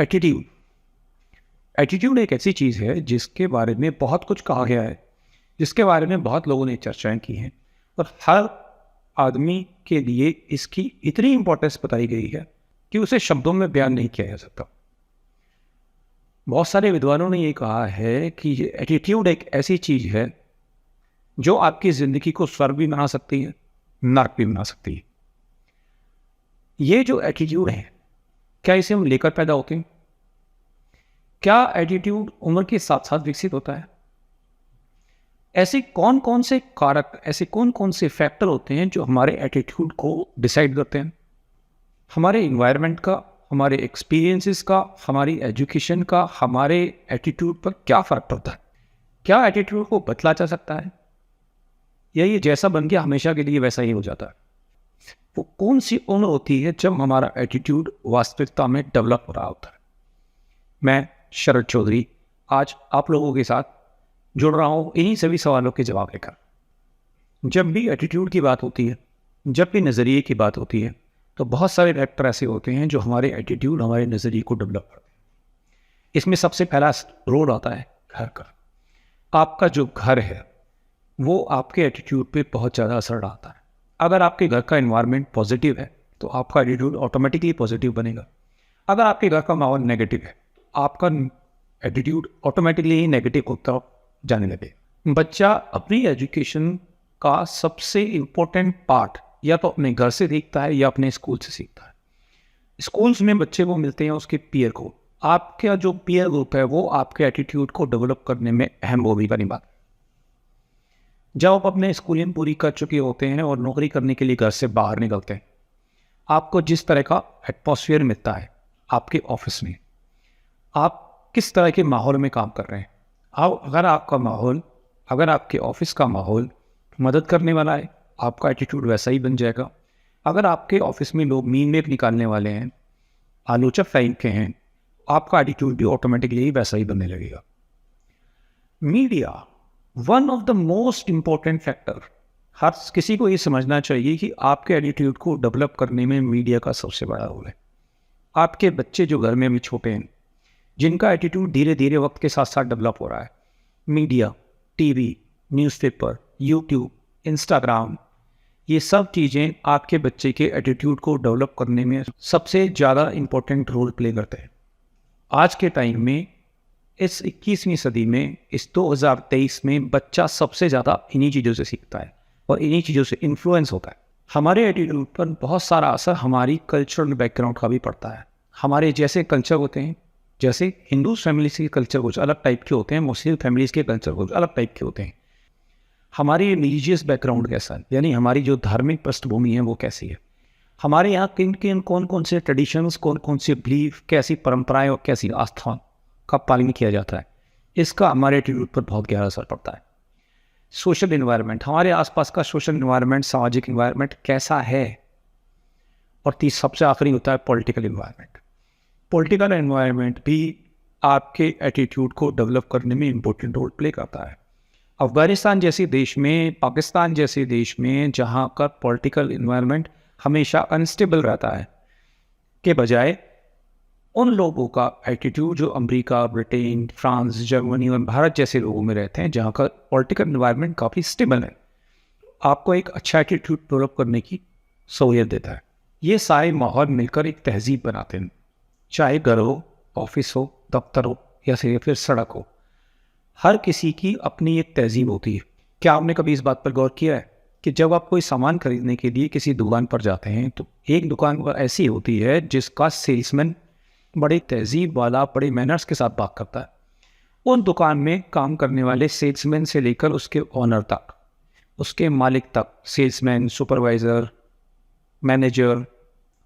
Attitude attitude एक ऐसी चीज़ है जिसके बारे में बहुत कुछ कहा गया है, जिसके बारे में बहुत लोगों ने चर्चाएं की हैं और हर आदमी के लिए इसकी इतनी इम्पोर्टेंस बताई गई है कि उसे शब्दों में बयान नहीं किया जा सकता। बहुत सारे विद्वानों ने ये कहा है कि एटीट्यूड एक ऐसी चीज़ है जो आपकी ज़िंदगी को स्वर्ग भी बना सकती है, नर्क भी बना सकती है। ये जो एटीट्यूड है, क्या इसे हम लेकर पैदा होते हैं? क्या एटीट्यूड उम्र के साथ साथ विकसित होता है? ऐसे कौन कौन से कारक, ऐसे कौन कौन से फैक्टर होते हैं जो हमारे एटीट्यूड को डिसाइड करते हैं? हमारे इन्वायरमेंट का, हमारे एक्सपीरियंसेस का, हमारी एजुकेशन का हमारे एटीट्यूड पर क्या फ़र्क पड़ता है? क्या एटीट्यूड को बदला जा सकता है या ये जैसा बन गया हमेशा के लिए वैसा ही हो जाता है? वो कौन सी उम्र होती है जब हमारा एटीट्यूड वास्तविकता में डेवलप हो रहा होता है? मैं शरद चौधरी आज आप लोगों के साथ जुड़ रहा हूँ इन्हीं सभी सवालों के जवाब लेकर। जब भी एटीट्यूड की बात होती है, जब भी नज़रिए की बात होती है, तो बहुत सारे फैक्टर ऐसे होते हैं जो हमारे एटीट्यूड, हमारे नज़रिए को डेवलप करते हैं। इसमें सबसे पहला रोल आता है घर का। आपका जो घर है वो आपके एटीट्यूड पे बहुत ज़्यादा असर डालता है। अगर आपके घर का एनवायरनमेंट पॉजिटिव है तो आपका एटीट्यूड ऑटोमेटिकली पॉजिटिव बनेगा। अगर आपके घर का माहौल नेगेटिव है, आपका एटीट्यूड ऑटोमेटिकली ही नेगेटिव होता जाने लगे। बच्चा अपनी एजुकेशन का सबसे इम्पोर्टेंट पार्ट या तो अपने घर से सीखता है या अपने स्कूल से सीखता है। स्कूल्स में बच्चे को मिलते हैं उसके पीयर को। आपका जो पीयर ग्रुप है वो आपके एटीट्यूड को डेवलप करने में अहम भूमिका निभाता है। जब आप अपने स्कूलिंग पूरी कर चुके होते हैं और नौकरी करने के लिए घर से बाहर निकलते हैं, आपको जिस तरह का एटमॉस्फेयर मिलता है आपके ऑफिस में, आप किस तरह के माहौल में काम कर रहे हैं, अगर आपका माहौल, अगर आपके ऑफिस का माहौल मदद करने वाला है, आपका एटीट्यूड वैसा ही बन जाएगा। अगर आपके ऑफिस में लोग मीन मेक निकालने वाले हैं, आलोचक टाइप के हैं, आपका एटीट्यूड भी ऑटोमेटिकली वैसा ही बनने लगेगा। Media one of the most important factor. हर किसी को ये समझना चाहिए कि आपके एटीट्यूड को डेवलप करने में मीडिया का सबसे बड़ा रोल है। आपके बच्चे जो घर में अभी छोटे हैं, जिनका एटीट्यूड धीरे धीरे वक्त के साथ साथ डेवलप हो रहा है, media, TV, newspaper, YouTube, Instagram, ये सब चीज़ें आपके बच्चे के एटीट्यूड को डेवलप करने में सबसे ज़्यादा इम्पोर्टेंट रोल प्ले करते हैं। आज के टाइम में, इस 21वीं सदी में, इस 2023 में बच्चा सबसे ज़्यादा इन्हीं चीज़ों से सीखता है और इन्हीं चीज़ों से इन्फ्लुएंस होता है। हमारे एटीट्यूड पर बहुत सारा असर हमारी कल्चरल बैकग्राउंड का भी पड़ता है। हमारे जैसे कल्चर होते हैं, जैसे हिंदू फैमिलीज के कल्चर कुछ अलग टाइप के होते हैं, मुस्लिम फैमिलीज के कल्चर कुछ अलग टाइप के होते हैं। हमारी रिलीजियस बैकग्राउंड कैसा है, यानी हमारी जो धार्मिक पृष्ठभूमि है वो कैसी है, हमारे यहाँ किन किन कौन कौन से ट्रेडिशंस, कौन कौन से बिलीफ, कैसी परंपराएं और कैसी आस्था का पालन किया जाता है, इसका हमारे एटीट्यूड पर बहुत गहरा असर पड़ता है। सोशल इन्वायरमेंट, हमारे आसपास का सोशल इन्वायरमेंट, सामाजिक इन्वायरमेंट कैसा है। और सबसे आखिरी होता है पॉलिटिकल इन्वायरमेंट। पॉलिटिकल एनवायरनमेंट भी आपके एटीट्यूड को डेवलप करने में इम्पोर्टेंट रोल प्ले करता है। अफगानिस्तान जैसे देश में, पाकिस्तान जैसे देश में, जहाँ का पॉलिटिकल एनवायरनमेंट हमेशा अनस्टेबल रहता है, के बजाय उन लोगों का एटीट्यूड जो अमेरिका, ब्रिटेन, फ्रांस, जर्मनी और भारत जैसे लोगों में रहते हैं, जहाँ का पॉलिटिकल एनवायरनमेंट काफ़ी स्टेबल है, आपको एक अच्छा एटीट्यूड डेवलप करने की सहूलियत देता है। ये सारे माहौल मिलकर एक तहजीब बनाते हैं, चाहे घर हो, ऑफिस हो, दफ्तर हो या फिर सड़क हो। हर किसी की अपनी एक तहजीब होती है। क्या आपने कभी इस बात पर गौर किया है कि जब आप कोई सामान खरीदने के लिए किसी दुकान पर जाते हैं तो एक दुकान ऐसी होती है जिसका सेल्समैन बड़े तहजीब वाला, बड़े मैनर्स के साथ बात करता है। उन दुकान में काम करने वाले सेल्समैन से लेकर उसके ऑनर तक, उसके मालिक तक, सेल्समैन, सुपरवाइज़र, मैनेजर,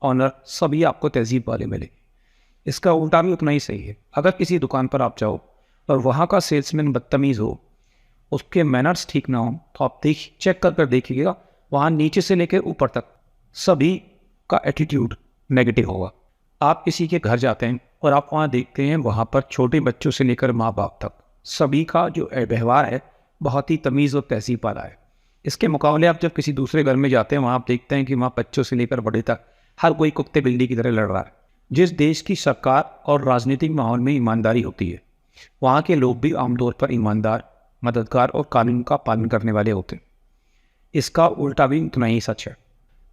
ऑनर, सभी आपको तहजीब वाले मिले। इसका उल्टा भी उतना ही सही है। अगर किसी दुकान पर आप जाओ और वहाँ का सेल्समैन बदतमीज़ हो, उसके मैनर्स ठीक ना हो, तो आप चेक कर देखिएगा, वहाँ नीचे से लेकर ऊपर तक सभी का एटीट्यूड नेगेटिव होगा। आप किसी के घर जाते हैं और आप वहाँ देखते हैं, वहाँ पर छोटे बच्चों से लेकर माँ बाप तक सभी का जो व्यवहार है बहुत ही तमीज़ और तहजीब वाला है। इसके मुकाबले आप जब किसी दूसरे घर में जाते हैं, वहाँ आप देखते हैं कि वहाँ बच्चों से लेकर बड़े तक हर कोई कुत्ते बिल्ली की तरह लड़ रहा है। जिस देश की सरकार और राजनीतिक माहौल में ईमानदारी होती है, वहाँ के लोग भी आमतौर पर ईमानदार, मददगार और कानून का पालन करने वाले होते हैं। इसका उल्टा भी उतना ही सच है।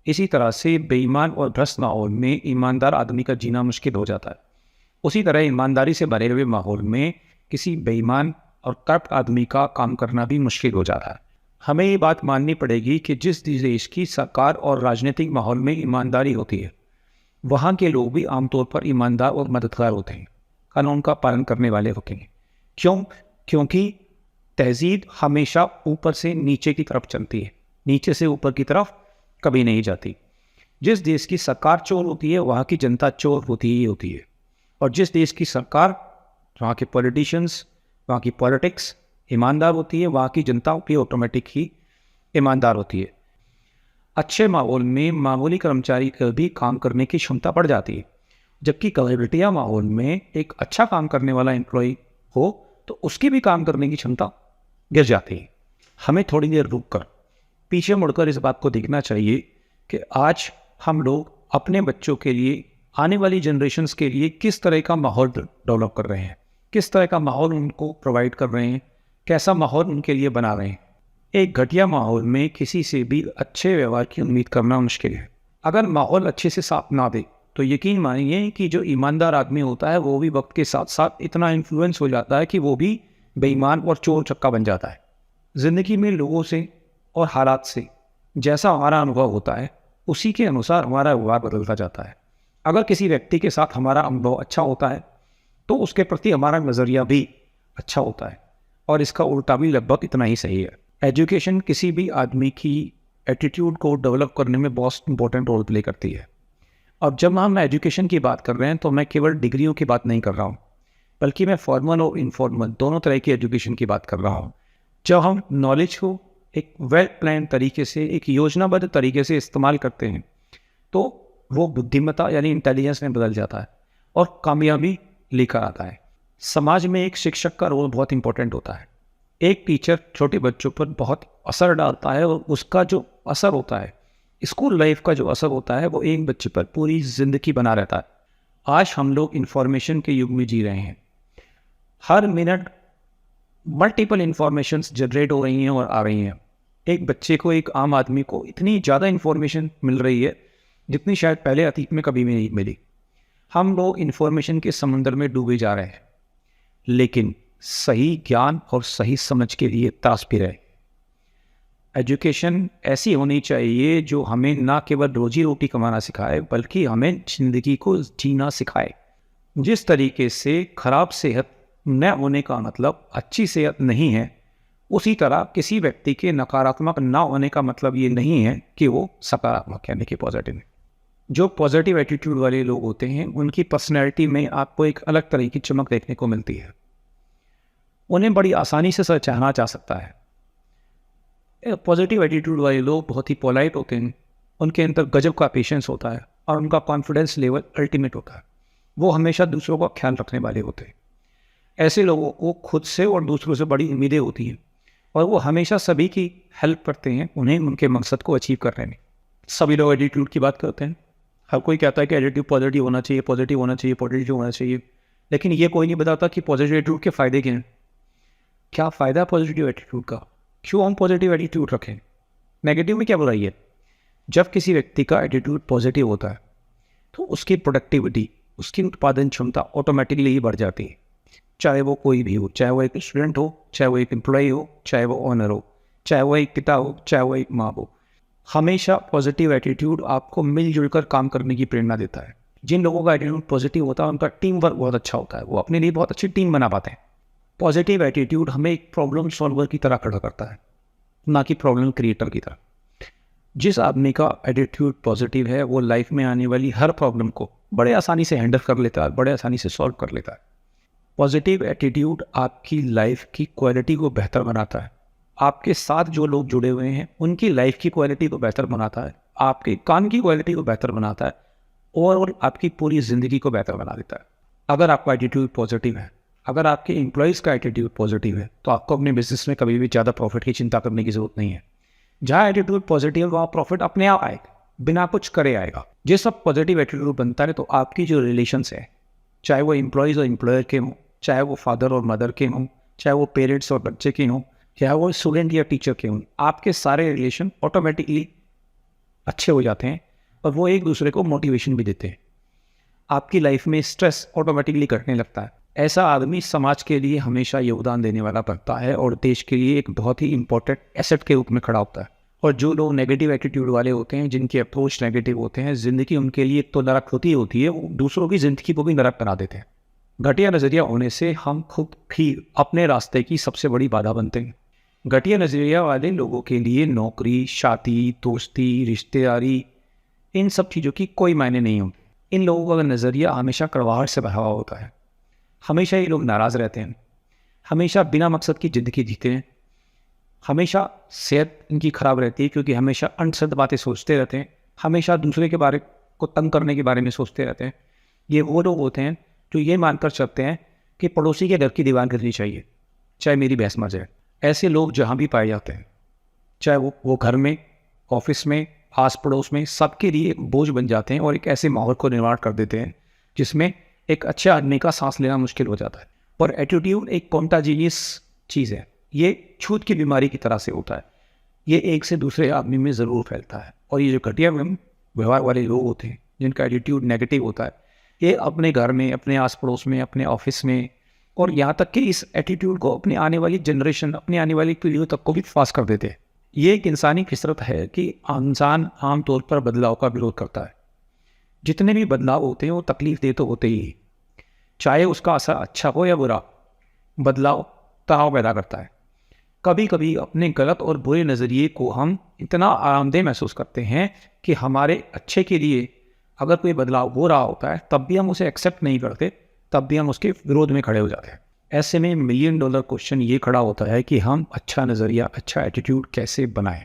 इसी तरह से बेईमान और भ्रष्ट माहौल में ईमानदार आदमी का जीना मुश्किल हो जाता है। उसी तरह ईमानदारी से भरे हुए माहौल में किसी बेईमान और करप्ट आदमी का काम करना भी मुश्किल हो जाता है। हमें ये बात माननी पड़ेगी कि जिस देश की सरकार और राजनीतिक माहौल में ईमानदारी होती है, वहाँ के लोग भी आमतौर पर ईमानदार और मददगार होते हैं, कानून का पालन करने वाले होते हैं। क्यों? क्योंकि तहजीब हमेशा ऊपर से नीचे की तरफ चलती है, नीचे से ऊपर की तरफ कभी नहीं जाती। जिस देश की सरकार चोर होती है, वहाँ की जनता चोर होती ही होती है। और जिस देश की सरकार, वहाँ के पॉलिटिशियंस, वहाँ की पॉलिटिक्स ईमानदार होती है, वहाँ की जनता भी ऑटोमेटिक ही ईमानदार होती है। अच्छे माहौल में मामूली कर्मचारी का भी काम करने की क्षमता बढ़ जाती है, जबकि घटिया माहौल में एक अच्छा काम करने वाला एम्प्लॉय हो तो उसकी भी काम करने की क्षमता गिर जाती है। हमें थोड़ी देर रुककर पीछे मुड़कर इस बात को देखना चाहिए कि आज हम लोग अपने बच्चों के लिए, आने वाली जनरेशन्स के लिए किस तरह का माहौल डेवलप कर रहे हैं, किस तरह का माहौल उनको प्रोवाइड कर रहे हैं, कैसा माहौल उनके लिए बना रहे हैं। एक घटिया माहौल में किसी से भी अच्छे व्यवहार की उम्मीद करना मुश्किल है। अगर माहौल अच्छे से साथ ना दे तो यकीन मानिए कि जो ईमानदार आदमी होता है वो भी वक्त के साथ साथ इतना इन्फ्लुएंस हो जाता है कि वो भी बेईमान और चोर चक्का बन जाता है। ज़िंदगी में लोगों से और हालात से जैसा हमारा अनुभव होता है, उसी के अनुसार हमारा व्यवहार बदलता जाता है। अगर किसी व्यक्ति के साथ हमारा अनुभव अच्छा होता है तो उसके प्रति हमारा नज़रिया भी अच्छा होता है, और इसका उल्टा भी लगभग इतना ही सही है। एजुकेशन किसी भी आदमी की एटीट्यूड को डेवलप करने में बहुत इंपॉर्टेंट रोल प्ले करती है। अब जब हम एजुकेशन की बात कर रहे हैं तो मैं केवल डिग्रियों की बात नहीं कर रहा हूँ, बल्कि मैं फॉर्मल और इनफॉर्मल दोनों तरह की एजुकेशन की बात कर रहा हूँ। जब हम नॉलेज को एक वेल प्लान तरीके से, एक योजनाबद्ध तरीके से इस्तेमाल करते हैं तो वो बुद्धिमत्ता यानी इंटेलिजेंस में बदल जाता है और कामयाबी लेकर आता है। समाज में एक शिक्षक का रोल बहुत इंपॉर्टेंट होता है। एक टीचर छोटे बच्चों पर बहुत असर डालता है और उसका जो असर होता है, स्कूल लाइफ का जो असर होता है, वो एक बच्चे पर पूरी ज़िंदगी बना रहता है। आज हम लोग इंफॉर्मेशन के युग में जी रहे हैं। हर मिनट मल्टीपल इंफॉर्मेशंस जनरेट हो रही हैं और आ रही हैं। एक बच्चे को, एक आम आदमी को इतनी ज़्यादा इंफॉर्मेशन मिल रही है जितनी शायद पहले अतीत में कभी भी नहीं मिली। हम लोग इंफॉर्मेशन के समंदर में डूबे जा रहे हैं, लेकिन सही ज्ञान और सही समझ के लिए तरास भी रहे। एजुकेशन ऐसी होनी चाहिए जो हमें ना केवल रोजी रोटी कमाना सिखाए, बल्कि हमें ज़िंदगी को जीना सिखाए। जिस तरीके से खराब सेहत न होने का मतलब अच्छी सेहत नहीं है, उसी तरह किसी व्यक्ति के नकारात्मक ना होने का मतलब ये नहीं है कि वो सकारात्मक यानी कि पॉजिटिव है। जो पॉजिटिव एटीट्यूड वाले लोग होते हैं, उनकी पर्सनैलिटी में आपको एक अलग तरह की चमक देखने को मिलती है। उन्हें बड़ी आसानी से पहचाना जा सकता है। पॉजिटिव एटीट्यूड वाले लोग बहुत ही पोलाइट होते हैं, उनके अंदर गजब का पेशेंस होता है और उनका कॉन्फिडेंस लेवल अल्टीमेट होता है। वो हमेशा दूसरों का ख्याल रखने वाले होते हैं। ऐसे लोगों को खुद से और दूसरों से बड़ी उम्मीदें होती हैं और वो हमेशा सभी की हेल्प करते हैं उन्हें उनके मकसद को अचीव करने में। सभी लोग एटीट्यूड की बात करते हैं, हर कोई कहता है कि एटीट्यूड पॉजिटिव होना चाहिए, पॉजिटिव होना चाहिए, पॉजिटिव होना चाहिए, लेकिन ये कोई नहीं बताता कि पॉजिटिव एटीट्यूड के फ़ायदे क्या हैं। क्या फ़ायदा है पॉजिटिव एटीट्यूड का? क्यों हम पॉजिटिव एटीट्यूड रखें? नेगेटिव में क्या बुराई है? जब किसी व्यक्ति का एटीट्यूड पॉजिटिव होता है तो उसकी प्रोडक्टिविटी, उसकी उत्पादन क्षमता ऑटोमेटिकली ही बढ़ जाती है। चाहे वो कोई भी हो, चाहे वो एक स्टूडेंट हो, चाहे वो एक एम्प्लॉय हो, चाहे वो ऑनर हो, चाहे वो एक पिता हो, चाहे वो एक माँ हो। हमेशा पॉजिटिव एटीट्यूड आपको मिलजुल कर काम करने की प्रेरणा देता है। जिन लोगों का एटीट्यूड पॉजिटिव होता है उनका टीम वर्क बहुत अच्छा होता है, वो अपने लिए बहुत अच्छी टीम बना पाते हैं। पॉजिटिव एटीट्यूड हमें एक प्रॉब्लम सॉल्वर की तरह खड़ा करता है, ना कि प्रॉब्लम क्रिएटर की तरह। जिस आदमी का एटीट्यूड पॉजिटिव है वो लाइफ में आने वाली हर प्रॉब्लम को बड़े आसानी से हैंडल कर लेता है, बड़े आसानी से सॉल्व कर लेता है। पॉजिटिव एटीट्यूड आपकी लाइफ की क्वालिटी को बेहतर बनाता है। आपके साथ जो लोग जुड़े हुए हैं उनकी लाइफ की क्वालिटी को बेहतर बनाता है, आपके काम की क्वालिटी को बेहतर बनाता है और आपकी पूरी ज़िंदगी को बेहतर बना देता है। अगर आपका एटीट्यूड पॉजिटिव है, अगर आपके एम्प्लॉयज़ का एटीट्यूड पॉजिटिव है, तो आपको अपने बिजनेस में कभी भी ज़्यादा प्रॉफिट की चिंता करने की ज़रूरत नहीं है। जहाँ एटीट्यूड पॉजिटिव है वहाँ प्रॉफिट अपने आप आएगा। बिना कुछ करे आएगा। ये सब पॉजिटिव एटीट्यूड बनता है तो आपकी जो रिलेशंस है, चाहे वो एम्प्लॉयज़ और एम्प्लॉयर के हों, चाहे वो फादर और मदर के हों, चाहे वो पेरेंट्स और बच्चे के हों, चाहे वो स्टूडेंट या टीचर के हों, आपके सारे रिलेशन ऑटोमेटिकली अच्छे हो जाते हैं और वो एक दूसरे को मोटिवेशन भी देते हैं। आपकी लाइफ में स्ट्रेस ऑटोमेटिकली घटने लगता है। ऐसा आदमी समाज के लिए हमेशा योगदान देने वाला बनता है और देश के लिए एक बहुत ही इंपॉर्टेंट एसेट के रूप में खड़ा होता है। और जो लोग नेगेटिव एटीट्यूड वाले होते हैं, जिनके अप्रोच नेगेटिव होते हैं, ज़िंदगी उनके लिए तो नरक होती है, वो दूसरों की ज़िंदगी को भी नरक बना देते हैं। घटिया नज़रिया होने से हम खुद ही अपने रास्ते की सबसे बड़ी बाधा बनते हैं। घटिया नज़रिया वाले लोगों के लिए नौकरी, शादी, दोस्ती, रिश्तेदारी, इन सब चीज़ों की कोई मायने नहीं होती। इन लोगों का नज़रिया हमेशा कड़वाहट से भरा हुआ होता है। हमेशा ये लोग नाराज़ रहते हैं, हमेशा बिना मकसद की ज़िंदगी जीते हैं, हमेशा सेहत इनकी ख़राब रहती है क्योंकि हमेशा अनसद बातें सोचते रहते हैं, हमेशा दूसरे के बारे को तंग करने के बारे में सोचते रहते हैं। ये वो लोग होते हैं जो ये मानकर चलते हैं कि पड़ोसी के घर की दीवार गिरनी चाहिए, चाहे मेरी भैंस मर जाए। ऐसे लोग जहाँ भी पाए जाते हैं, चाहे वो घर में, ऑफिस में, आस पड़ोस में, सबके लिए बोझ बन जाते हैं और एक ऐसे माहौल को निर्माण कर देते हैं जिसमें एक अच्छे आदमी का सांस लेना मुश्किल हो जाता है। और एटीट्यूड एक कॉन्टाजीनियस चीज़ है, ये छूत की बीमारी की तरह से होता है। ये एक से दूसरे आदमी में ज़रूर फैलता है। और ये जो घटिया व्यवहार वाले लोग होते हैं, जिनका एटीट्यूड नेगेटिव होता है, ये अपने घर में, अपने आस पड़ोस में, अपने ऑफिस में, और यहाँ तक कि इस एटीट्यूड को अपने आने वाली जनरेशन, अपने आने वाली पीढ़ियों तक को भी पास कर देते हैं। ये एक इंसानी फितरत है कि इंसान आमतौर पर बदलाव का विरोध करता है। जितने भी बदलाव होते हैं वो तकलीफ दे तो होते ही, चाहे उसका असर अच्छा हो या बुरा, बदलाव तनाव पैदा करता है। कभी कभी अपने गलत और बुरे नज़रिए को हम इतना आरामदेह महसूस करते हैं कि हमारे अच्छे के लिए अगर कोई बदलाव हो रहा होता है तब भी हम उसे एक्सेप्ट नहीं करते, तब भी हम उसके विरोध में खड़े हो जाते हैं। ऐसे में $1,000,000 क्वेश्चन ये खड़ा होता है कि हम अच्छा नज़रिया, अच्छा एटीट्यूड कैसे बनाएं।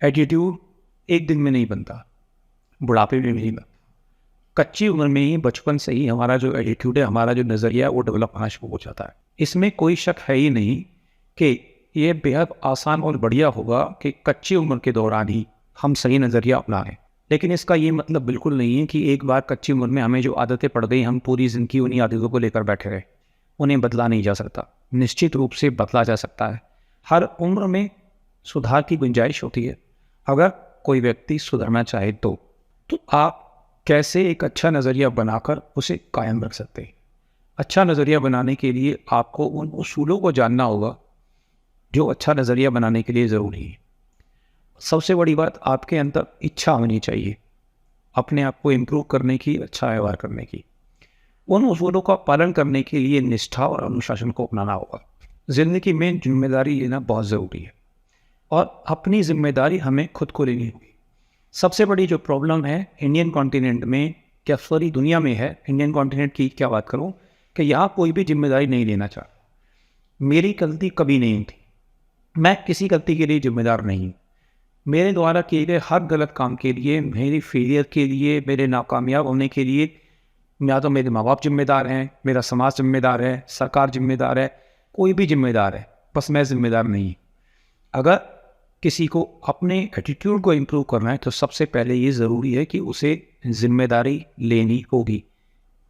एटीट्यूड एक दिन में नहीं बनता, बुढ़ापे में नहीं बनता। कच्ची उम्र में ही, बचपन से ही हमारा जो एटीट्यूड है, हमारा जो नज़रिया है, वो डेवलप होना शुरू हो जाता है। इसमें कोई शक है ही नहीं कि ये बेहद आसान और बढ़िया होगा कि कच्ची उम्र के दौरान ही हम सही नज़रिया अपनाएं। लेकिन इसका ये मतलब बिल्कुल नहीं है कि एक बार कच्ची उम्र में हमें जो आदतें पड़ गई, हम पूरी ज़िंदगी उन्हीं आदतों को लेकर बैठे रहे। उन्हें बदला नहीं जा सकता, निश्चित रूप से बदला जा सकता है। हर उम्र में सुधार की गुंजाइश होती है, अगर कोई व्यक्ति सुधरना चाहे तो आप कैसे एक अच्छा नज़रिया बनाकर उसे कायम रख सकते हैं। अच्छा नज़रिया बनाने के लिए आपको उन उसूलों को जानना होगा जो अच्छा नज़रिया बनाने के लिए ज़रूरी है। सबसे बड़ी बात, आपके अंदर इच्छा होनी चाहिए अपने आप को इम्प्रूव करने की, अच्छा व्यवहार करने की। उन उसूलों का पालन करने के लिए निष्ठा और अनुशासन को अपनाना होगा। ज़िंदगी में जिम्मेदारी लेना बहुत ज़रूरी है और अपनी जिम्मेदारी हमें खुद को लेनी होगी। सबसे बड़ी जो प्रॉब्लम है इंडियन कॉन्टिनेंट में, क्या सॉरी दुनिया में है, इंडियन कॉन्टिनेंट की क्या बात करूं, कि यहाँ कोई भी जिम्मेदारी नहीं लेना चाहता। मेरी गलती कभी नहीं थी, मैं किसी गलती के लिए जिम्मेदार नहीं। मेरे द्वारा किए गए हर गलत काम के लिए, मेरी फेलियर के लिए, मेरे नाकामयाब होने के लिए या तो मेरे माँ बाप जिम्मेदार हैं, मेरा समाज जिम्मेदार है, सरकार जिम्मेदार है, कोई भी जिम्मेदार है, बस मैं जिम्मेदार नहीं। अगर किसी को अपने एटीट्यूड को इम्प्रूव करना है तो सबसे पहले ये ज़रूरी है कि उसे जिम्मेदारी लेनी होगी,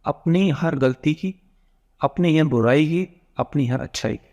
अपनी हर गलती की, अपनी हर बुराई की, अपनी हर अच्छाई की।